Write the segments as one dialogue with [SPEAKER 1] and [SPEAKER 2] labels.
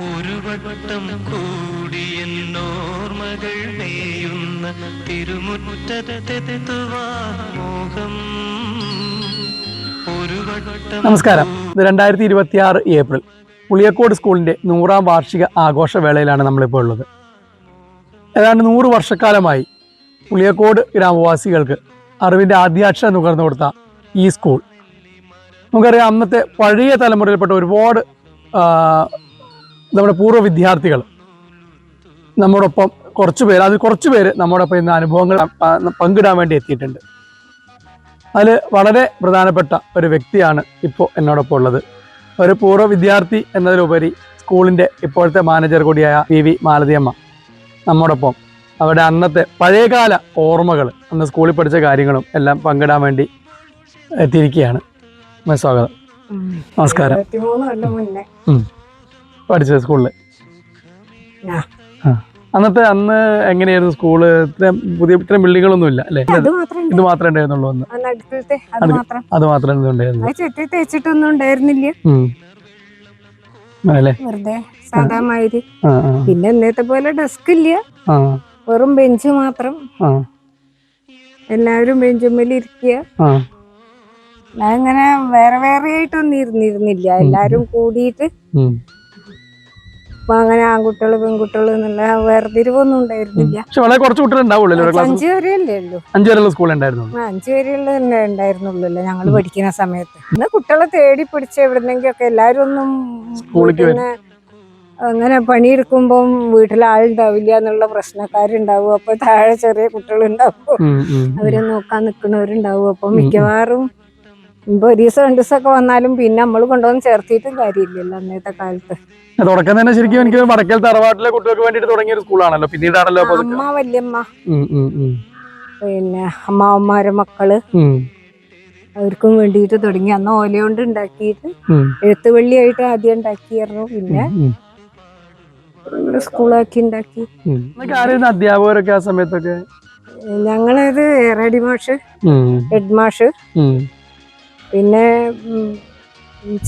[SPEAKER 1] ഒരു വട്ടം കൂടിയെന്നോർമകൾ മേയുന്ന തിരുമുറ്റത്തെത്തുവാൻ മോഹം.
[SPEAKER 2] നമസ്കാരം. ഇത് 2026 ഏപ്രിൽ പുളിയക്കോട് സ്കൂളിൻ്റെ 100ാം വാർഷിക ആഘോഷവേളയിലാണ് നമ്മളിപ്പോൾ ഉള്ളത്. ഏതാണ്ട് 100 വർഷക്കാലമായി പുളിയക്കോട് ഗ്രാമവാസികൾക്ക് അറിവിൻ്റെ ആദ്യാക്ഷരം നുകർന്നു കൊടുത്ത ഈ സ്കൂൾ, നമുക്കറിയാം, അന്നത്തെ പഴയ തലമുറയിൽപ്പെട്ട ഒരുപാട് നമ്മുടെ പൂർവ്വ വിദ്യാർത്ഥികൾ നമ്മോടൊപ്പം കുറച്ചു പേര് നമ്മോടൊപ്പം ഇന്ന് അനുഭവങ്ങൾ പങ്കിടാൻ വേണ്ടി എത്തിയിട്ടുണ്ട്. അതിൽ വളരെ പ്രധാനപ്പെട്ട ഒരു വ്യക്തിയാണ് ഇപ്പോൾ എന്നോടൊപ്പം ഉള്ളത്. ഒരു പൂർവ്വ വിദ്യാർത്ഥി എന്നതിലുപരി സ്കൂളിൻ്റെ ഇപ്പോഴത്തെ മാനേജർ കൂടിയായ വി മാലതിയമ്മ നമ്മോടൊപ്പം അവരുടെ അന്നത്തെ പഴയകാല ഓർമ്മകൾ, അന്ന് സ്കൂളിൽ പഠിച്ച കാര്യങ്ങളും എല്ലാം പങ്കിടാൻ വേണ്ടി എത്തിയിരിക്കുകയാണ്. സ്വാഗതം. നമസ്കാരം. പഠിച്ചത് സ്കൂളിൽ അന്ന് എങ്ങനെയായിരുന്നു സ്കൂള്? ഇത്രയും ബിൽഡിങ്ങുകളൊന്നും ഇല്ല അല്ലേ? ഇത് മാത്രമേ ഉണ്ടായിരുന്നുള്ളൂ അന്ന്. അത് മാത്രമേ ഉണ്ടായിരുന്നു.
[SPEAKER 3] പിന്നെ ഇന്നത്തെ പോലെ ഡെസ്ക് ഇല്ല, വെറും ബെഞ്ച് മാത്രം. എല്ലാവരും ബെഞ്ചുമ്മേൽ ഇരിക്കുക. അങ്ങനെ വേറെ വേറെ ആയിട്ടൊന്നും ഇരുന്നിരുന്നില്ല, എല്ലാരും കൂടിയിട്ട്. അപ്പൊ അങ്ങനെ ആൺകുട്ടികള് പെൺകുട്ടികള് എന്നുള്ള വേർതിരിവൊന്നും ഉണ്ടായിരുന്നില്ല.
[SPEAKER 2] 5
[SPEAKER 3] വരെയല്ലേ ഉള്ളൂ.
[SPEAKER 2] 5 വരെയുള്ള സ്കൂൾ ഉണ്ടായിരുന്നു.
[SPEAKER 3] 5 വരെയുള്ള തന്നെ ഉണ്ടായിരുന്നുള്ളൂ ഞങ്ങള് പഠിക്കുന്ന സമയത്ത്. ഇന്ന് കുട്ടികളെ തേടി പിടിച്ച് എവിടുന്നെങ്കിലും ഒക്കെ എല്ലാരും ഒന്നും പിന്നെ അങ്ങനെ പണിയെടുക്കുമ്പം വീട്ടിൽ ആളുണ്ടാവില്ല എന്നുള്ള പ്രശ്നക്കാരുണ്ടാവും. അപ്പൊ താഴെ ചെറിയ കുട്ടികളുണ്ടാവും, അവരെ നോക്കാൻ നിൽക്കുന്നവരുണ്ടാവും. അപ്പൊ മിക്കവാറും ഇപ്പൊ 1 ദിവസം 2 ദിവസമൊക്കെ വന്നാലും പിന്നെ നമ്മൾ കൊണ്ടുവന്ന് ചേർത്തിട്ടും കാര്യമില്ലല്ലോ അന്നത്തെ കാലത്ത്.
[SPEAKER 2] തുടക്കം തന്നെ ശരിക്കും എനിക്ക് വടക്കൽ തറവാട്ടിലെ കുട്ടികൾക്ക് വേണ്ടിട്ട് തുടങ്ങിയ ഒരു സ്കൂളാണല്ലോ. പിന്നീടാണല്ലോ
[SPEAKER 3] അമ്മ വല്യമ്മ പിന്നെ അമ്മാവന്മാരെ മക്കള് അവർക്കും വേണ്ടിയിട്ട് തുടങ്ങി. അന്ന് ഓല കൊണ്ട് ഉണ്ടാക്കിയിട്ട് എഴുത്തുവള്ളിയായിട്ട് ആദ്യം ഉണ്ടാക്കിയായിരുന്നു, പിന്നെ സ്കൂളാക്കി ഉണ്ടാക്കി.
[SPEAKER 2] അധ്യാപകരൊക്കെ ആ സമയത്തൊക്കെ
[SPEAKER 3] ഞങ്ങളത് ഏറാടി മാഷ്, ഹെഡ് മാഷ്, പിന്നെ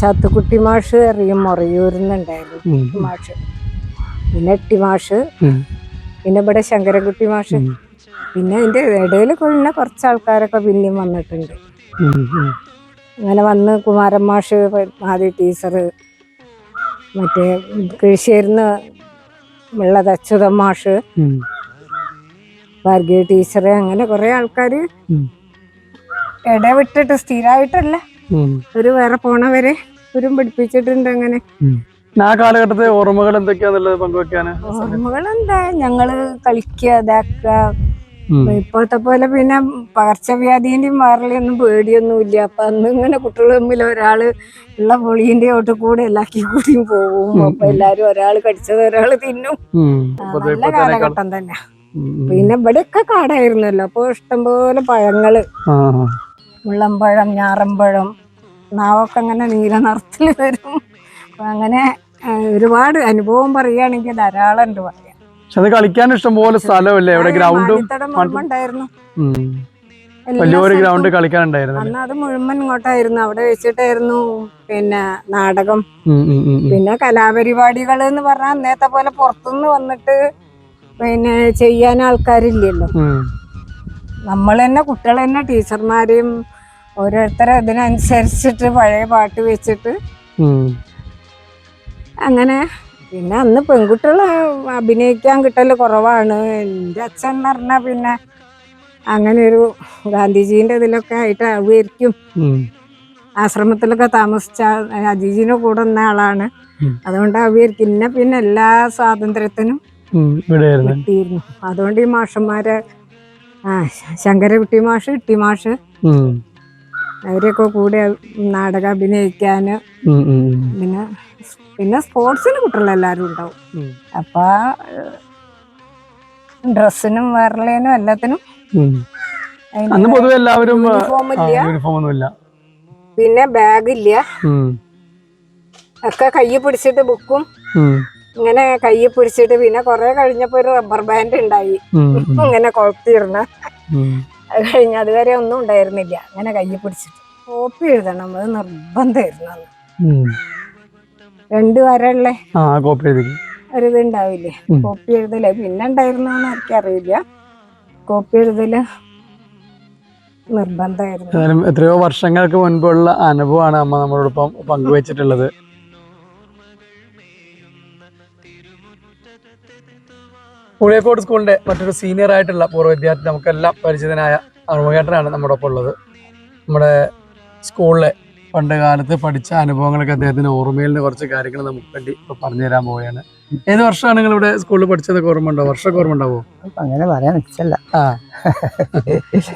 [SPEAKER 3] ചത്തുക്കുട്ടി മാഷ് അറിയും, മൊറയൂരിന്നുണ്ടായിരുന്നു മാഷ്, പിന്നെ എട്ടി മാഷ്, പിന്നെ ഇവിടെ ശങ്കരൻകുട്ടി മാഷ്, പിന്നെ അതിന്റെ ഇടയിൽ കൊള്ളുന്ന കുറച്ച് ആൾക്കാരൊക്കെ പിന്നെയും വന്നിട്ടുണ്ട്. അങ്ങനെ വന്ന് കുമാരൻ മാഷ്, ആദ്യ ടീച്ചർ, മറ്റേ കിഴിശ്ശേരിന്ന് ഉള്ളത് അച്യുതൻ മാഷ്, ഭാർഗവി ടീച്ചർ, അങ്ങനെ കുറെ ആൾക്കാര് ഇടവിട്ടിട്ട് സ്ഥിരമായിട്ടല്ല, ഒരു വേറെ പോണവരെ ഇവരും പഠിപ്പിച്ചിട്ടുണ്ട്. അങ്ങനെ
[SPEAKER 2] ആ കാലഘട്ടത്തെ ഓർമ്മകൾ എന്തൊക്കെയാന്നുള്ളത് പങ്കുവെക്കാന്?
[SPEAKER 3] ഓർമ്മകൾ എന്താ, ഞങ്ങള് കളിക്കുക, ഇതാക്കുക. ഇപ്പോഴത്തെ പോലെ പിന്നെ പകർച്ചവ്യാധീന്റെയും മാറലൊന്നും പേടിയൊന്നുമില്ല. അപ്പൊ അന്ന് ഇങ്ങനെ കുട്ടികൾ തമ്മിൽ ഒരാള് ഉള്ള പൊളീന്റെ ഓട്ട് കൂടെ എല്ലാക്കി കൂടിയും പോവും. അപ്പൊ എല്ലാരും ഒരാള് കടിച്ചത് ഒരാള് തിന്നും. നല്ല കാലഘട്ടം തന്നെ. പിന്നെ ഇവിടെയൊക്കെ കാടായിരുന്നല്ലോ, അപ്പൊ ഇഷ്ടംപോലെ പഴങ്ങള്, മുള്ളമ്പഴം, ഞാറമ്പഴം, നാവൊക്കെ അങ്ങനെ നീല നിറത്തില് വരും. അപ്പൊ അങ്ങനെ ഒരുപാട് അനുഭവം പറയുകയാണെങ്കിൽ ധാരാളം ഉണ്ട് പറയാം.
[SPEAKER 2] കളിക്കാൻ ഇഷ്ടംപോലെ സ്ഥലമല്ലേ ഇവിടെ? ഗ്രൗണ്ടും
[SPEAKER 3] ഉണ്ടായിരുന്നു,
[SPEAKER 2] വലിയൊരു ഗ്രൗണ്ട് കളിക്കാനുണ്ടായിരുന്നു.
[SPEAKER 3] അന്ന് അത് മുഴുവൻ ഇങ്ങോട്ടായിരുന്നു, അവിടെ വെച്ചിട്ടായിരുന്നു പിന്നെ നാടകം, പിന്നെ കലാപരിപാടികൾ എന്ന് പറഞ്ഞാൽ അന്നേത്തെ പോലെ പുറത്തുനിന്ന് വന്നിട്ട് പിന്നെ ചെയ്യാൻ ആൾക്കാരില്ലല്ലോ. നമ്മൾ തന്നെ, കുട്ടികൾ തന്നെ ടീച്ചർമാരെയും ഓരോരുത്തരെ ഇതിനനുസരിച്ചിട്ട് പഴയ പാട്ട് വെച്ചിട്ട് അങ്ങനെ. പിന്നെ അന്ന് പെൺകുട്ടികൾ അഭിനയിക്കാൻ കിട്ടല് കുറവാണ്. എൻ്റെ അച്ഛൻ എന്ന് പറഞ്ഞാൽ പിന്നെ അങ്ങനെ ഒരു ഗാന്ധിജീൻ്റെ ഇതിലൊക്കെ ആയിട്ട് ആവുമായിരിക്കും, ആശ്രമത്തിലൊക്കെ താമസിച്ച അജിജിന്റെ കൂടെ നിന്ന ആളാണ്, അതുകൊണ്ടാവുമായിരിക്കും. പിന്നെ എല്ലാ സ്വാതന്ത്ര്യത്തിനും കിട്ടിയിരുന്നു. അതുകൊണ്ട് ഈ മാഷന്മാരെ ശങ്കരകുട്ടി മാഷ്, ഇട്ടി മാഷ്, അവരൊക്കെ കൂടെ നാടകം അഭിനയിക്കാന്, പിന്നെ സ്പോർട്സിന് കുട്ടികളെല്ലാരും ഉണ്ടാവും. അപ്പൊ ഡ്രസ്സിനും വേറെനും എല്ലാത്തിനും
[SPEAKER 2] യൂണിഫോമില്ല,
[SPEAKER 3] പിന്നെ ബാഗില്ല. ഒക്കെ കയ്യിൽ പിടിച്ചിട്ട് ബുക്കും ഇങ്ങനെ കയ്യിൽ പിടിച്ചിട്ട്, പിന്നെ കുറെ കഴിഞ്ഞപ്പോ ഒരു റബ്ബർ ബാൻഡ് ഉണ്ടായി ഇങ്ങനെ കൊളത്തിരുന്ന. അത് കഴിഞ്ഞ് അതുവരെ ഒന്നും ഉണ്ടായിരുന്നില്ല. അങ്ങനെ കയ്യിൽ പിടിച്ചിട്ട് കോപ്പി എഴുതണം, അത് നിർബന്ധമായിരുന്നു അന്ന്. 2 വരള്ളേ
[SPEAKER 2] ആ കോപ്പി എഴുതി.
[SPEAKER 3] ഒരിത് ഉണ്ടാവില്ലേ, കോപ്പി എഴുതല് പിന്നെ ഉണ്ടായിരുന്നോന്ന് എനിക്കറിയില്ല. കോപ്പി എഴുതല് നിർബന്ധമായിരുന്നു.
[SPEAKER 2] ഏതായാലും എത്രയോ വർഷങ്ങൾക്ക് മുൻപുള്ള അനുഭവമാണ് അമ്മ നമ്മളോടൊപ്പം പങ്കുവച്ചിട്ടുള്ളത്. പുളിയക്കോട് സ്കൂളിന്റെ മറ്റൊരു സീനിയർ ആയിട്ടുള്ള പൂർവ്വ വിദ്യാർത്ഥി, നമുക്കെല്ലാം പരിചിതനായ അറുമുഖേട്ടനാണ് നമ്മുടെ ഒപ്പം ഉള്ളത്. നമ്മുടെ സ്കൂളിലെ പണ്ട് കാലത്ത് പഠിച്ച അനുഭവങ്ങളൊക്കെ അദ്ദേഹത്തിന് ഓർമ്മയിൽ നിന്ന് കുറച്ച് കാര്യങ്ങൾ നമുക്ക് വേണ്ടി ഇപ്പൊ പറഞ്ഞു തരാൻ പോവുകയാണ്. ഏത് വർഷമാണ് നിങ്ങൾ ഇവിടെ സ്കൂളിൽ പഠിച്ചതൊക്കെ ഓർമ്മ ഉണ്ടോ? വർഷമൊക്കെ ഓർമ്മ ഉണ്ടാവോ?
[SPEAKER 4] അങ്ങനെ പറയാൻ വെച്ചല്ല.
[SPEAKER 2] ആ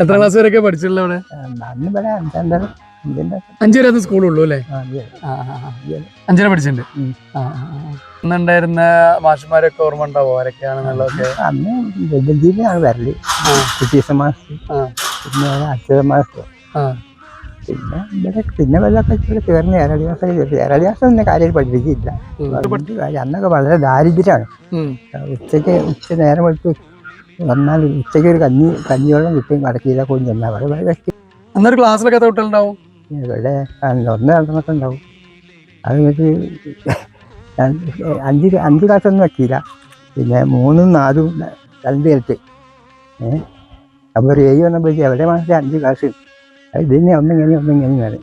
[SPEAKER 2] എത്ര ക്ലാസ് വരെയൊക്കെ പഠിച്ചിട്ടുള്ള ഇവിടെ? 5 വരെ സ്കൂളുള്ളൂ അല്ലേ? 5 വരെ പഠിച്ചിട്ടുണ്ട്. അന്നുണ്ടായിരുന്ന മാഷന്മാരൊക്കെ ഓർമ്മ ഉണ്ടാവോ? ആരൊക്കെയാണെന്നുള്ളതൊക്കെ?
[SPEAKER 4] അന്ന് ആണ് വരല്. ടീച്ചർ മാസ്റ്റർ, പിന്നെ അച്യുത മാസ്റ്റർ, പിന്നെ പിന്നെ വല്ലതൊക്കെ ചേർന്ന് ഏറാടിയാസം ഒന്നും കാര്യം പഠിപ്പിക്കില്ല. അന്നൊക്കെ വളരെ ദാരിദ്ര്യമാണ്. ഉച്ച നേരം എടുത്ത് വന്നാൽ ഉച്ചയ്ക്ക് ഒരു കഞ്ഞിയോളം കിട്ടും. കടക്കിയില്ല കൊണ്ട് ചെന്നാൽ
[SPEAKER 2] അന്നൊരു ക്ലാസ്സിലൊക്കെ എത്ര കുട്ടികളുണ്ടാവും?
[SPEAKER 4] ഇവിടെ 1-2 ഉണ്ടാവും. അത് കഴിഞ്ഞിട്ട് 5 ക്ലാസ്സൊന്നും വെക്കില്ല. പിന്നെ 3, 4, 2 ഇരട്ടി. അപ്പോൾ ഒരു 7 വന്നപ്പോഴേക്കും എവിടെ മാസത്തിൽ 5 ക്ലാസ്. അത് ഇതിനെ ഒന്നിങ്ങനെ വേണം.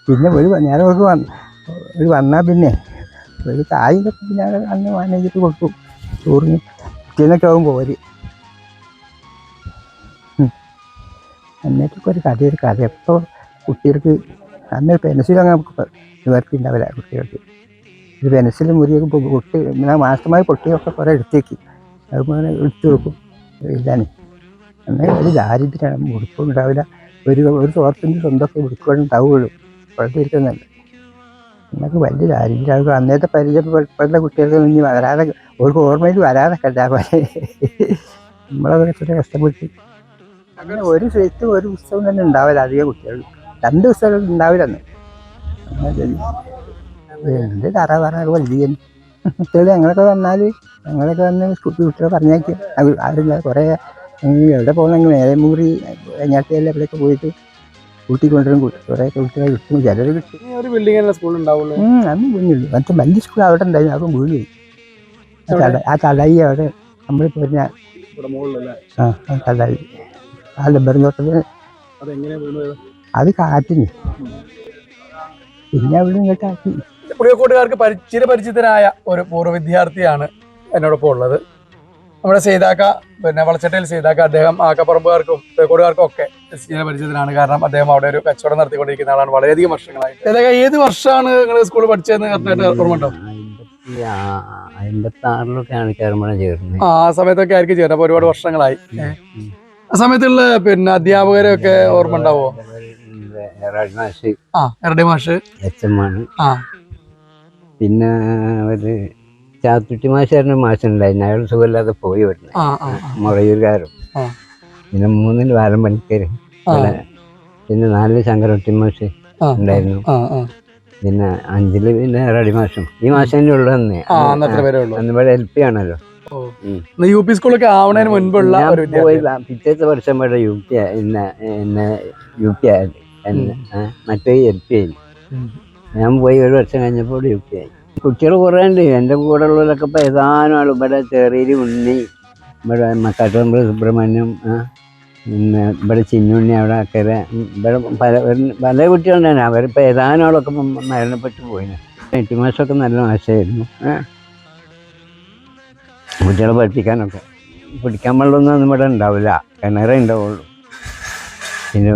[SPEAKER 4] പിന്നെ ഒരു നേരം ഒരു വന്നാൽ പിന്നെ ഒരു കായിക പിന്നെ അന്ന് മാനേജിട്ട് കൊടുക്കും. ചോറിന് കുട്ടീനൊക്കെ ആകുമ്പോൾ പോര്. എന്നിട്ടൊക്കെ ഒരു കഥ എപ്പോൾ കുട്ടികൾക്ക് അന്ന് പെൻസിൽ അങ്ങനെ നിവർത്തിണ്ടാവില്ല. കുട്ടികൾക്ക് ഒരു പെൻസിൽ മുറിയൊക്കെ പൊട്ടി മാസ്റ്റർമാർ പൊട്ടിയൊക്കെ കുറേ എടുത്തേക്ക് അതുപോലെ എടുത്തു വെക്കും. എഴുതാൻ അങ്ങനെ ഒരു ദാരിദ്ര്യമാണ്. മുടുക്കും ഉണ്ടാവില്ല. ഒരു തോർത്തിൻ്റെ സ്വന്തമൊക്കെ മുടുക്കുവാനും ഉണ്ടാവുകയുള്ളൂ. ഇപ്പോഴത്തെ ഇരിക്കുന്നല്ല. എന്നൊക്കെ വലിയ ദാരിദ്ര്യമാണ്. അന്നത്തെ പരിചയപ്പെട്ട കുട്ടികൾക്ക് ഇനി വരാതെ അവർക്ക് ഓർമ്മയിൽ വരാതെ പോലെ നമ്മളെ കഷ്ടപ്പെട്ട് അങ്ങനെ ഒരു സ്ഥലത്തും ഒരു പുസ്തകം തന്നെ ഉണ്ടാവില്ല. അധികം കുട്ടികൾ 2 പുസ്തകം ഉണ്ടാവില്ലെന്ന്. എന്ത് തറ വലിയ കുട്ടികൾ ഞങ്ങളൊക്കെ വന്നാൽ ഞങ്ങളൊക്കെ വന്ന് കുട്ടികളെ പറഞ്ഞേക്കും. ആരും കുറേ എവിടെ പോകണമെങ്കിൽ മേലമൂറി എങ്ങാട്ടിയെല്ലാം എവിടെയൊക്കെ പോയിട്ട് കൂട്ടിക്കൊണ്ടുവരും. കുറേ കുട്ടികളെ കിട്ടും. ചിലർ കിട്ടും. അന്ന് വീണുള്ളൂ. മറ്റേ വലിയ സ്കൂൾ അവിടെ ഉണ്ടായിരുന്നു. അപ്പം വീണു. ആ തടായി അവിടെ നമ്മൾ പറഞ്ഞ ആ തടായി ആ ലബറും തോട്ടത്തിൽ അത് കാറ്റിന് പിന്നെ അവിടെ ഇങ്ങോട്ടാക്കി.
[SPEAKER 2] പുളിയക്കോട്ടുകാർക്ക് പരിചിതനായ ഒരു പൂർവ്വ വിദ്യാർത്ഥിയാണ് എന്നോടൊപ്പം ഉള്ളത്. നമ്മുടെ സീതാക്ക, പിന്നെ വളച്ചട്ടയിൽ സീതാക്ക, അദ്ദേഹം ആക്കപ്പറമ്പുകാർക്കും പുളിയക്കോട്ടുകാർക്കും ഒക്കെ പരിചിതനാണ്. കാരണം അദ്ദേഹം അവിടെ ഒരു കച്ചവടം നടത്തിക്കൊണ്ടിരിക്കുന്ന ആളാണ് വളരെയധികം വർഷങ്ങളായിട്ട്. സീതാക്ക, ഏത് വർഷമാണ് നിങ്ങൾ സ്കൂളിൽ പഠിച്ചതെന്ന് കറക്റ്റായിട്ട് ഓർമ്മ ഉണ്ടോ?
[SPEAKER 4] 56-ലൊക്കെയാണ് ചേർമണം ചേർന്നത്.
[SPEAKER 2] ആ സമയത്തൊക്കെ ആയിരിക്കും ചേർന്നത്. അപ്പൊ ഒരുപാട് വർഷങ്ങളായി. ആ സമയത്തുള്ള പിന്നെ അധ്യാപകരെ ഒക്കെ ഓർമ്മ ഉണ്ടാവോ? എറടി മാഷ്,
[SPEAKER 4] പിന്നെ ഒരു ചാത്തുട്ടി മാഷായിരുന്നു. മാഷുണ്ടായിരുന്നു. അയാൾ സുഖമില്ലാതെ പോയി വരുന്നത് മുറയൂർക്കാരും. പിന്നെ 3 വാരം പണിക്കാര്, പിന്നെ 4 ശങ്കരൊട്ടി മാഷ് ഉണ്ടായിരുന്നു. പിന്നെ 5 പിന്നെ എറടി മാഷും. ഈ മാഷം തന്നെ ഉള്ളു. അന്നിവിടെ LP ആണല്ലോ.
[SPEAKER 2] UP സ്കൂളൊക്കെ ആവണതിന് മുൻപുള്ള
[SPEAKER 4] പിറ്റേത്തെ വർഷം ഇവിടെ UP ആയത്. മറ്റേ LP ആയി. ഞാൻ പോയി 1 വർഷം കഴിഞ്ഞപ്പോൾ UP ആയി. കുട്ടികൾ കുറേ ഉണ്ട്. എൻ്റെ കൂടെ ഉള്ളവരൊക്കെ ഇപ്പോൾ ഏതാനും ആൾ ഇവിടെ ചേറിയിൽ ഉണ്ണി, ഇവിടെ മക്കാട്ടുപറമ്പ് സുബ്രഹ്മണ്യം, പിന്നെ ഇവിടെ ചിന്നുണ്ണി, അവിടെ അക്കരെ ഇവിടെ പല കുട്ടികളുണ്ടായിരുന്നു. അവരിപ്പോൾ ഏതാനും ആളൊക്കെ മരണപ്പെട്ടു പോയിന്. 8 മാസമൊക്കെ നല്ല മാഷമായിരുന്നു. കുട്ടികളെ പഠിപ്പിക്കാനൊക്കെ. പിടിക്കാൻ വെള്ളമൊന്നും ഇവിടെ ഉണ്ടാവില്ല. കിണറേ ഉണ്ടാവുള്ളൂ. പിന്നെ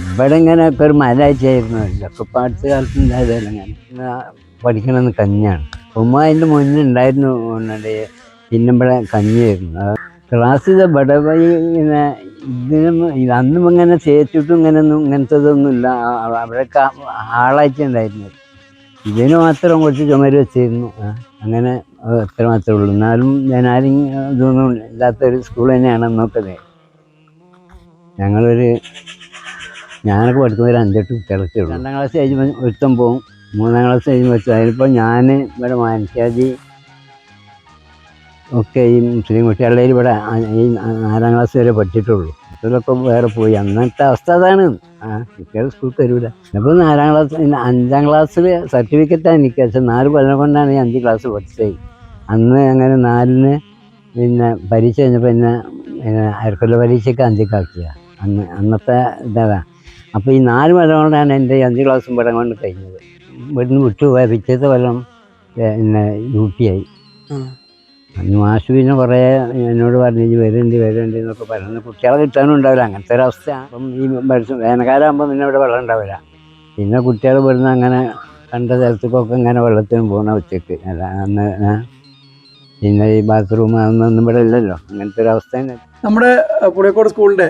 [SPEAKER 4] ഇവിടെ ഇങ്ങനെ ഇപ്പോൾ ഒരു മലയാഴ്ചയായിരുന്നു. ഇതൊക്കെ ഇപ്പോൾ അടുത്ത കാലത്ത് ഉണ്ടായതല്ല. ഞാൻ പഠിക്കണമെന്ന് കഞ്ഞിയാണ്. അതിൻ്റെ മുന്നേ ഉണ്ടായിരുന്നു. പിന്നെ ഇവിടെ കഞ്ഞിയായിരുന്നു. ക്ലാസ്സിൽ ഇവിടെ ഇങ്ങനെ അന്നും ഇങ്ങനെ തേച്ചിട്ടും ഇങ്ങനത്തതൊന്നും ഇല്ല. അവിടെയൊക്കെ ആളാഴ്ച ഉണ്ടായിരുന്നു. ഇതിന് മാത്രം കുറച്ച് ചുമര് വെച്ചിരുന്നു. അങ്ങനെ എത്ര മാത്രമേ ഉള്ളൂ. എന്നാലും ഞാനും ഇതൊന്നും ഇല്ലാത്തൊരു സ്കൂൾ തന്നെയാണ് നോക്കുന്നത്. ഞാനൊക്കെ പഠിക്കുമ്പോൾ ഒരു 5-8 കുട്ടികളൊക്കെ ഉള്ളൂ. 2ാം ക്ലാസ് കഴിയുമ്പോൾ ഒരുത്തം പോവും. 3ാം ക്ലാസ് കഴിയുമ്പോൾ വെച്ചു. അതിലിപ്പോൾ ഞാൻ ഇവിടെ മാനശ്ശേരി ഒക്കെ ഈ മുസ്ലിം കുട്ടികളുടെ ഇവിടെ ഈ 4ാം ക്ലാസ് വരെ പഠിച്ചിട്ടുള്ളൂ. മറ്റുള്ളൊക്കെ വേറെ പോയി. അന്നത്തെ അവസ്ഥ അതാണ്. കുട്ടികൾ സ്കൂളിൽ തരൂല. ഇപ്പോൾ 4ാം ക്ലാസ് 5ാം ക്ലാസ്സിൽ സർട്ടിഫിക്കറ്റാണ് എനിക്ക്. പക്ഷെ 4 കൊല്ലം കൊണ്ടാണ് ഈ 5 ക്ലാസ് പഠിച്ചത്. അന്ന് അങ്ങനെ 4ന് പിന്നെ പരീക്ഷ കഴിഞ്ഞപ്പോൾ പിന്നെ അരക്കൊല്ല പരീക്ഷയ്ക്ക് 5ക്ക് ആക്കിയ അന്നത്തെ ഇതാണ്. അപ്പോൾ ഈ 4 കൊല്ലം കൊണ്ടാണ് എൻ്റെ 5 ക്ലാസ്സും പടം കൊണ്ട് കഴിഞ്ഞത്. ഇവിടുന്ന് വിട്ടുപോയ പിറ്റേത്തെ കൊല്ലം പിന്നെ UP ആയി. അന്ന് മാഷ് പിന്നെ കുറേ എന്നോട് പറഞ്ഞു വരുന്നുണ്ട് എന്നൊക്കെ പറഞ്ഞു. കുട്ടികളെ കിട്ടാനും ഉണ്ടാവില്ല, അങ്ങനത്തെ ഒരവസ്ഥയാണ്. അപ്പം ഈ വേനൽക്കാലം ആകുമ്പോൾ പിന്നെ ഇവിടെ വെള്ളം ഉണ്ടാവില്ല. പിന്നെ കുട്ടികൾ ഇവിടുന്ന് അങ്ങനെ കണ്ട സ്ഥലത്തേക്കൊക്കെ ഇങ്ങനെ വെള്ളത്തിന് പോകണം ഉച്ചയ്ക്ക്. അന്ന് പിന്നെ ഈ ബാത്റൂം അതൊന്നും ഇവിടെ ഇല്ലല്ലോ, അങ്ങനത്തെ ഒരു അവസ്ഥ തന്നെ.
[SPEAKER 2] നമ്മുടെ പുളിയക്കോട് സ്കൂളിന്റെ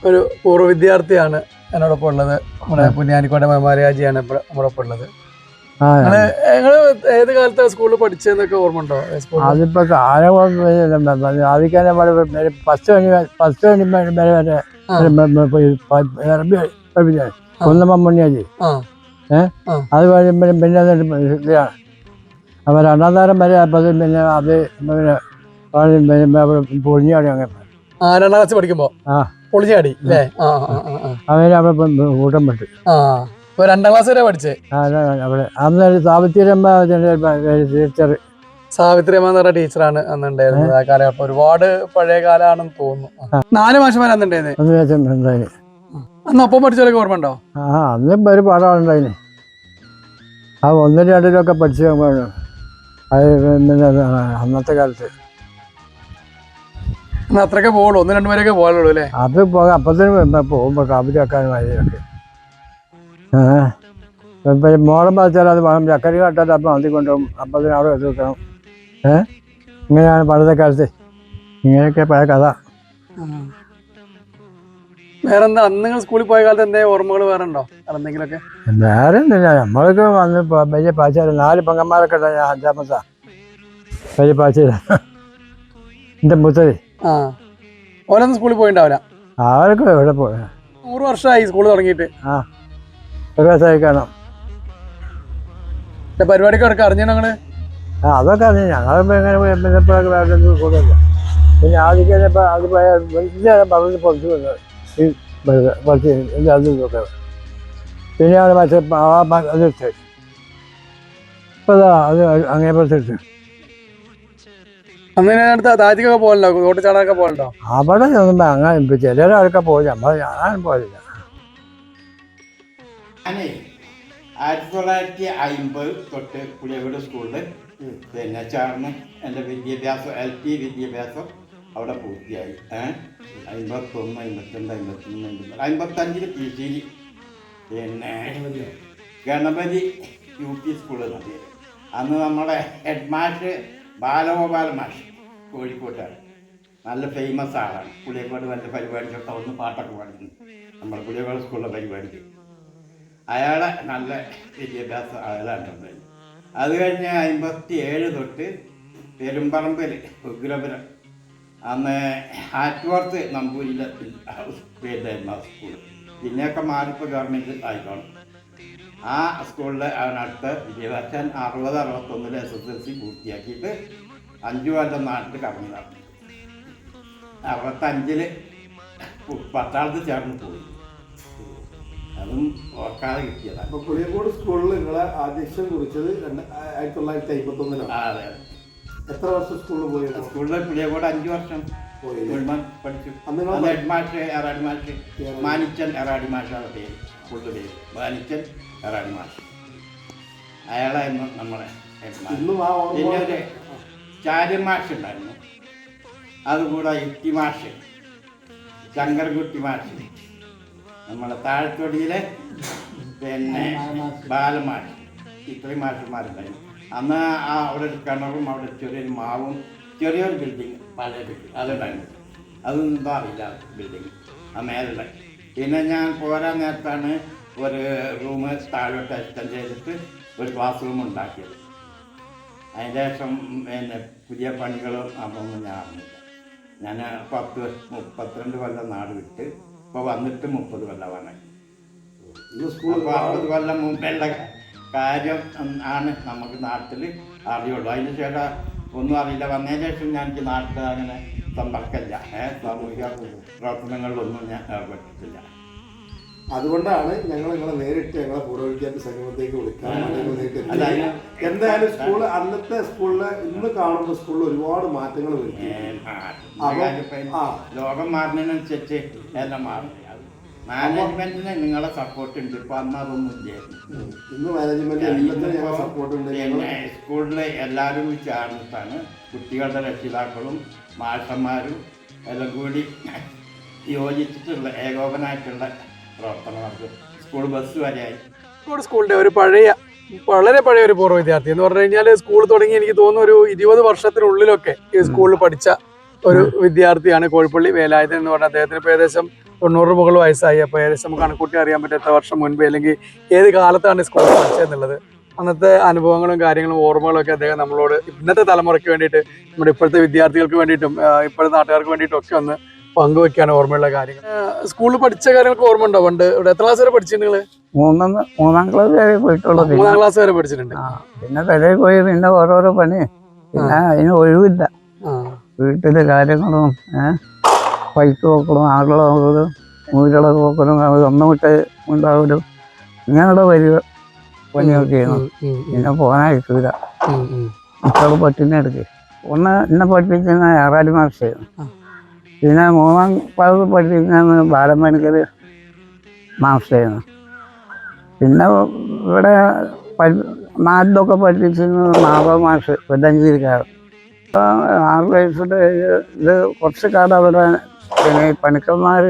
[SPEAKER 2] ഒരു പൂർവ്വ വിദ്യാർത്ഥിയാണ് എന്നോടൊപ്പം ഉള്ളത്. നമ്മുടെ പുണ്യാനിക്കോട്ടെ മെമ്മോറിയാജിയാണ് നമ്മളോടൊപ്പം ഉള്ളത്. നിങ്ങള് ഏത് കാലത്ത് സ്കൂളിൽ പഠിച്ചതെന്നൊക്കെ ഓർമ്മ ഉണ്ടോ?
[SPEAKER 5] അതിപ്പോ കാലം ആദ്യം ഫസ്റ്റ് വരെ കുന്നമ്മണ്ണിയാജി അത് കഴിയുമ്പോഴും പിന്നെ ഇതാണ്. അപ്പൊ 2ാം തരം വരെ അപ്പൊ പിന്നെ അത് പിന്നെ പൊളിഞ്ഞാടി അങ്ങനെ
[SPEAKER 2] 2ാം ക്ലാസ് പഠിക്കുമ്പോ പൊളിഞ്ഞാടി അല്ലേ?
[SPEAKER 5] അവര് അവിടെ കൂട്ടം പെട്ടു.
[SPEAKER 2] 2ാം ക്ലാസ് വരെ പഠിച്ചേ
[SPEAKER 5] അവിടെ. അന്ന് സാവിത്രിയമ്മ ടീച്ചർ,
[SPEAKER 2] സാവിത്രിയമ്മ എന്ന് പറഞ്ഞ ടീച്ചറാണ് അന്ന് ഉണ്ടായിരുന്നത്. ആ കാലഘട്ടം ഒരുപാട് പഴയ കാലമാണെന്ന് തോന്നുന്നു. 4 മാഷന്മാർ അന്നുണ്ടായിരുന്നേ. അന്ന് ഒപ്പം പഠിച്ചവരൊക്കെ ഓർമ്മ ഉണ്ടോ?
[SPEAKER 5] അന്നും ഒരു പാഠമുണ്ടായിന്. 1, 2 പഠിച്ചു അത് പിന്നെ അന്നത്തെ കാലത്ത്
[SPEAKER 2] അത്രയൊക്കെ പോകുള്ളൂ, 1, 2 വരെയൊക്കെ പോകാനുള്ളൂ അല്ലേ?
[SPEAKER 5] അത് പോകാം. അപ്പത്തിന് പോകുമ്പോ കാപ്പിരി വെക്കാനും വഴിയൊക്കെ മോളം വെച്ചാൽ അത് വേണം. ചക്കരി കട്ടാൽ അപ്പം അന്തി കൊണ്ടുപോകും. അപ്പത്തിന് അവിടെ വെച്ച് വെക്കണം. ഇങ്ങനെയാണ് പഴയ കാലത്ത്. ഇങ്ങനെയൊക്കെ പഴയ കഥ.
[SPEAKER 2] വേറെന്താ അന്ന് നിങ്ങൾ സ്കൂളിൽ പോയ കാലത്ത് എന്താ ഓർമ്മകൾ വേറെ ഉണ്ടോ? എന്തെങ്കിലുമൊക്കെ
[SPEAKER 5] വേറെ ഒന്നുമില്ല. നമ്മളൊക്കെ വന്ന് വലിയ പാച്ചേര 4 പെങ്ങന്മാരൊക്കെ ഉണ്ട്. ഞാൻ 5ാമത്തെ വലിയ പാച്ചേര എൻ്റെ മുത്തരി.
[SPEAKER 2] ഓരോന്നും സ്കൂളിൽ പോയിണ്ടാവില്ല.
[SPEAKER 5] അവരൊക്കെ എവിടെ പോയ
[SPEAKER 2] 100 വർഷമായി സ്കൂൾ തുടങ്ങിയിട്ട്.
[SPEAKER 5] ഒരു ദിവസമായി കാണാം.
[SPEAKER 2] പരിപാടിക്ക് അറിഞ്ഞോ നിങ്ങള്?
[SPEAKER 5] അതൊക്കെ അറിഞ്ഞു. ഞങ്ങളിപ്പോ എങ്ങനെ പിന്നെ കൂടുതലല്ല. പിന്നെ ആദ്യം അത് വലിയ പറഞ്ഞ് പൊളിച്ചു വന്നത് ഈ കുറച്ച് അത് നോക്കുക. പിന്നെ അത് അതെടുത്ത് ഇപ്പം അത് അങ്ങനെ പുറത്തെടുത്ത്
[SPEAKER 2] അന്ന് താഴ്ത്തിക്കൊക്കെ പോകലുണ്ടോ? ഓട്ട് ചാടാനൊക്കെ പോകലുണ്ടോ?
[SPEAKER 5] അവിടെ ചെന്നുമ്പോൾ അങ്ങനെ ചിലരൊക്കെ പോയി. ഞാൻ പോയില്ല.
[SPEAKER 6] 1950 തൊട്ട് പുളിയക്കോട് സ്കൂളിൽ പിന്നെ ചേർന്ന് എൻ്റെ വിദ്യാഭ്യാസം LP വിദ്യാഭ്യാസം അവിടെ പൂർത്തിയായി. 51, 52, 53, 55 PC പിന്നെ ഗണപതി UP സ്കൂളിൽ നടത്തിയത്. അന്ന് നമ്മുടെ ഹെഡ് മാഷ് ബാലഗോപാല മാഷ് കോഴിക്കോട്ടാണ്. നല്ല ഫേമസ് ആളാണ്. പുളിയക്കോട് വല്ല പരിപാടിക്കൊക്കെ ഒന്ന് പാട്ടൊക്കെ പാടുന്നു നമ്മുടെ പുളിയക്കോട് സ്കൂളിലെ പരിപാടിക്ക്. അയാളെ നല്ല വിദ്യാഭ്യാസം അയാളാണ്. അത് കഴിഞ്ഞ് 57 തൊട്ട് പെരുമ്പറമ്പിൽ ഉഗ്രപുരം അന്ന് ആറ്റുവർത്ത് നമ്പൂരിലെ പേരിലായിരുന്നു ആ സ്കൂള്. പിന്നെയൊക്കെ മാറിപ്പോൾ ഗവൺമെൻറ് ആയിക്കോണം. ആ സ്കൂളിൽ അവനടുത്ത വിദ്യാഭ്യാസം 60-61 SSLC പൂർത്തിയാക്കിയിട്ട് 5 കൊല്ലം നാട്ടിൽ കറങ്ങി നടന്നു. 65 പട്ടാളത്ത് ചേർന്ന് പോയി. അതും ഓർക്കാതെ കിട്ടിയതാണ്.
[SPEAKER 7] അപ്പോൾ പുളിയക്കോട് സ്കൂളിൽ നിങ്ങളെ അധ്യക്ഷൻ കുറിച്ചത് 1951.
[SPEAKER 6] അതെ.
[SPEAKER 7] എത്ര വർഷം സ്കൂളിൽ പോയി?
[SPEAKER 6] സ്കൂളിൽ പുളിയക്കോട് 5 വർഷം പോയി പഠിച്ചു. ഹെഡ് മാഷ് എറാടി മാഷ് മാനിച്ചൻ എറാടി മാഷാണ് പേര്, സ്കൂളിൻ്റെ പേര് മാനിച്ചൻ എറാടി മാഷ്. അയാളായിരുന്നു നമ്മളെ ഹെഡ് മാഷ്. പിന്നെ ഒരു ചാര്യൻ മാഷ് ഉണ്ടായിരുന്നു. അതുകൂടെ ഇട്ടി മാഷ്, ശങ്കർകുട്ടി മാഷ്, നമ്മളെ താഴത്തൊടിയിലെ പിന്നെ ബാലമാഷ്, ഇത്രയും മാഷന്മാരുണ്ടായിരുന്നു. അന്ന് അവിടെ ഒരു കിണറും അവിടെ ചെറിയൊരു മാവും ചെറിയൊരു ബിൽഡിങ്, പഴയ ബിൽഡിങ് അതുണ്ടായിരുന്നു. അതൊന്നും എന്താ അറിയില്ല ബിൽഡിങ് ആ മേലുള്ള. പിന്നെ ഞാൻ പോരാൻ നേരത്താണ് ഒരു റൂം താഴോട്ട് എക്സ്റ്റെൻഡ് ചെയ്തിട്ട് ഒരു ക്ലാസ് റൂം ഉണ്ടാക്കിയത്. അതിന് ശേഷം പിന്നെ പുതിയ പണികളും അതൊന്നും ഞാൻ അറിഞ്ഞില്ല. ഞാൻ 32 കൊല്ലം നാട് വിട്ട് ഇപ്പോൾ വന്നിട്ട് 30 കൊല്ലമാണ്. അപ്പോൾ 60 കൊല്ലം മുമ്പുള്ള കാര്യം ആണ് നമുക്ക് നാട്ടിൽ അറിയുള്ളൂ. അതിന് ശേഷം ഒന്നും അറിയില്ല. വന്നതിന് ശേഷം ഞാൻ നാട്ടിൽ അങ്ങനെ സമ്പർക്കമില്ല, സാമൂഹിക പ്രവർത്തനങ്ങളിലൊന്നും ഞാൻ ഏർപ്പെട്ടിട്ടില്ല.
[SPEAKER 7] അതുകൊണ്ടാണ് ഞങ്ങൾ നിങ്ങളെ നേരിട്ട് ഞങ്ങളെ പൂർവ്വ വിദ്യാർത്ഥി സംഗമത്തേക്ക് വിളിക്കാൻ
[SPEAKER 6] അല്ല,
[SPEAKER 7] എന്തായാലും സ്കൂൾ അന്നത്തെ സ്കൂളിലെ ഇന്ന് കാണുമ്പോൾ സ്കൂളിൽ ഒരുപാട് മാറ്റങ്ങൾ വരും.
[SPEAKER 6] ലോകം മാറുന്നതിനനുസരിച്ച് എല്ലാം മാറും. മാനേജ്മെന്റിന് നിങ്ങളെ സപ്പോർട്ട് ഉണ്ട്. ഇപ്പൊ അന്ന് അതൊന്നും ഇല്ലായിരുന്നു.
[SPEAKER 7] ഇന്ന് മാനേജ്മെന്റ് എല്ലാത്തിനും ഞങ്ങൾ സപ്പോർട്ട് ഉണ്ട്.
[SPEAKER 6] സ്കൂളിലെ എല്ലാവരും ചേർന്നിട്ടാണ് കുട്ടികളുടെ രക്ഷിതാക്കളും മാഷന്മാരും എല്ലാം കൂടി യോജിച്ചിട്ടുള്ള ഏകോപനായിട്ടുള്ള പ്രവർത്തനം നടത്തും. സ്കൂൾ ബസ് വരെയായി.
[SPEAKER 2] സ്കൂളിന്റെ ഒരു വളരെ പഴയ ഒരു പൂർവ്വ വിദ്യാർത്ഥി എന്ന് പറഞ്ഞു കഴിഞ്ഞാൽ സ്കൂൾ തുടങ്ങി എനിക്ക് തോന്നുന്നു ഒരു 20 വർഷത്തിനുള്ളിലൊക്കെ ഈ സ്കൂളിൽ പഠിച്ച ഒരു വിദ്യാർത്ഥിയാണ് കോഴിപ്പള്ളി വേലായുധൻ എന്ന് പറഞ്ഞ അദ്ദേഹത്തിന് ഇപ്പോൾ ഏകദേശം 90 മുകളിൽ വയസ്സായി. അപ്പോൾ ഏകദേശം നമുക്ക് കണക്കൂട്ടി അറിയാൻ പറ്റും എത്ര വർഷം മുൻപ് അല്ലെങ്കിൽ ഏത് കാലത്താണ് സ്കൂളിൽ പഠിച്ചതെന്നുള്ളത്. അന്നത്തെ അനുഭവങ്ങളും കാര്യങ്ങളും ഓർമ്മകളും ഒക്കെ അദ്ദേഹം നമ്മളോട് ഇന്നത്തെ തലമുറയ്ക്ക് വേണ്ടിയിട്ട് നമ്മുടെ ഇപ്പോഴത്തെ വിദ്യാർത്ഥികൾക്ക് വേണ്ടിയിട്ടും ഇപ്പോഴത്തെ നാട്ടുകാർക്ക് വേണ്ടിയിട്ടും ഒക്കെ ഒന്ന് പങ്കുവെക്കാണ് ഓർമ്മയുള്ള കാര്യങ്ങൾ. സ്കൂളിൽ പഠിച്ച കാര്യങ്ങൾക്ക് ഓർമ്മ ഉണ്ടോ? പണ്ട് ഇവിടെ എത്ര ക്ലാസ് വരെ പഠിച്ചിട്ടുണ്ട് നിങ്ങൾ?
[SPEAKER 5] 3-ാം ക്ലാസ് വരെ പോയിട്ടുള്ളൂ.
[SPEAKER 2] 3-ാം ക്ലാസ് വരെ പഠിച്ചിട്ടുണ്ട്.
[SPEAKER 5] പിന്നെ പെരയിൽ പോയി പിന്നെ ഓരോരോ പണി, പിന്നെ അതിന് ഒഴിവില്ല. വീട്ടിലെ കാര്യങ്ങളും പൈക്ക് നോക്കണം, ആളുകളെ നോക്കലും, മൂലകളെ നോക്കലും, ഒന്നും വിട്ട് ഉണ്ടാവലും, ഇങ്ങനെയുള്ള വലിയ പണിയൊക്കെ ചെയ്യണം. പിന്നെ പോകാനായിട്ടില്ല. മക്കള് പട്ടിനെ എടുക്കുക. ഒന്ന് എന്നെ പഠിപ്പിക്കുന്ന ആറാടി മാഷായിരുന്നു. പിന്നെ 3-ാം ക്ലാസ് പഠിപ്പിക്കുന്ന ബാലമണിക്കൽ മാഷായിരുന്നു. പിന്നെ ഇവിടെ 4-ലൊക്കെ പഠിപ്പിച്ചിരുന്നത് മാധവ മാഷ് വെല്ലഞ്ചേരിക്കാരൻ. 6 വയസ്സിട്ട് ഇത് കുറച്ച് കാലം അവിടെ പിന്നെ പണിക്കന്മാർ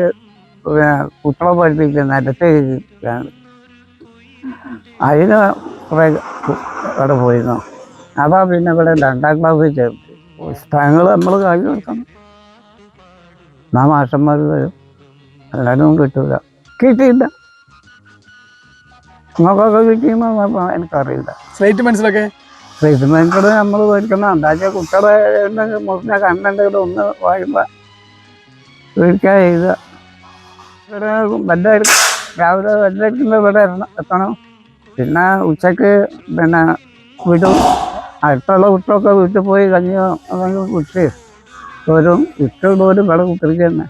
[SPEAKER 5] കുട്ടികളെ പഠിപ്പിക്കുന്ന നിരത്തേക്കാണ്. അതിന് കുറേ അവിടെ പോയിരുന്നു. അതാ പിന്നെ ഇവിടെ 2-ാം ക്ലാസ്സിൽ ചേർത്ത്. പുസ്തകങ്ങൾ നമ്മൾ കാര്യം കൊടുക്കണം. മാഷന്മാർ വരും, എല്ലാവരും കിട്ടൂല. കിട്ടിയില്ല. നിങ്ങൾക്കൊക്കെ കിട്ടിയെന്ന് എനിക്കറിയില്ല.
[SPEAKER 2] സ്റ്റേറ്റ്മെന്റ്സിലൊക്കെ
[SPEAKER 5] ട്രീറ്റ്മെൻറ്റോട് നമ്മൾ മേടിക്കണം. എന്താ കുട്ടികളെ മുറിഞ്ഞ കണ്ടുണ്ടെങ്കിൽ ഒന്ന് വായിക്കുമ്പോൾ വീഴ്ച ചെയ്യുക. ഇവിടെ ബെല്ലായിരിക്കും, രാവിലെ ബെല്ലടിക്കുമ്പോൾ ഇവിടെ എത്തണം. പിന്നെ ഉച്ചക്ക് പിന്നെ വിടും. അടുത്തുള്ള കുട്ടികളൊക്കെ വീട്ടിൽ പോയി കഞ്ഞിയോ എന്തെങ്കിലും കുടിച്ച് വരും. ഉച്ചയോടുപോലും ഇവിടെ കുത്തിരിക്കുക തന്നെ.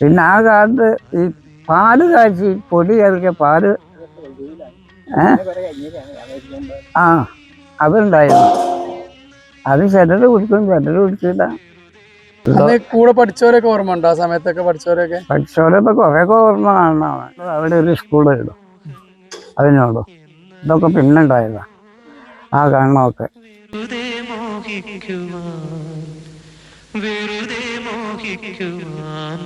[SPEAKER 5] പിന്നെ ആ കാലത്ത് ഈ പാല് കാച്ചി പൊടി ചേർക്കിയ പാല് അതുണ്ടായിരുന്നു. അത് ചിലര് കുടിക്കും, ചിലര് കുടിച്ചില്ല.
[SPEAKER 2] കൂടെ പഠിച്ചവരൊക്കെ ഓർമ്മ ഉണ്ടോ? ആ സമയത്തൊക്കെ
[SPEAKER 5] പഠിച്ചവരൊക്കെ കുറേയൊക്കെ ഓർമ്മ കാണണം. അവിടെ ഒരു സ്കൂളിടും അതിനോടും ഇതൊക്കെ പിന്നെ ഉണ്ടായതാ ആ കാണണമൊക്കെ.
[SPEAKER 1] വെറുതെ മോഹിക്കുവാൻ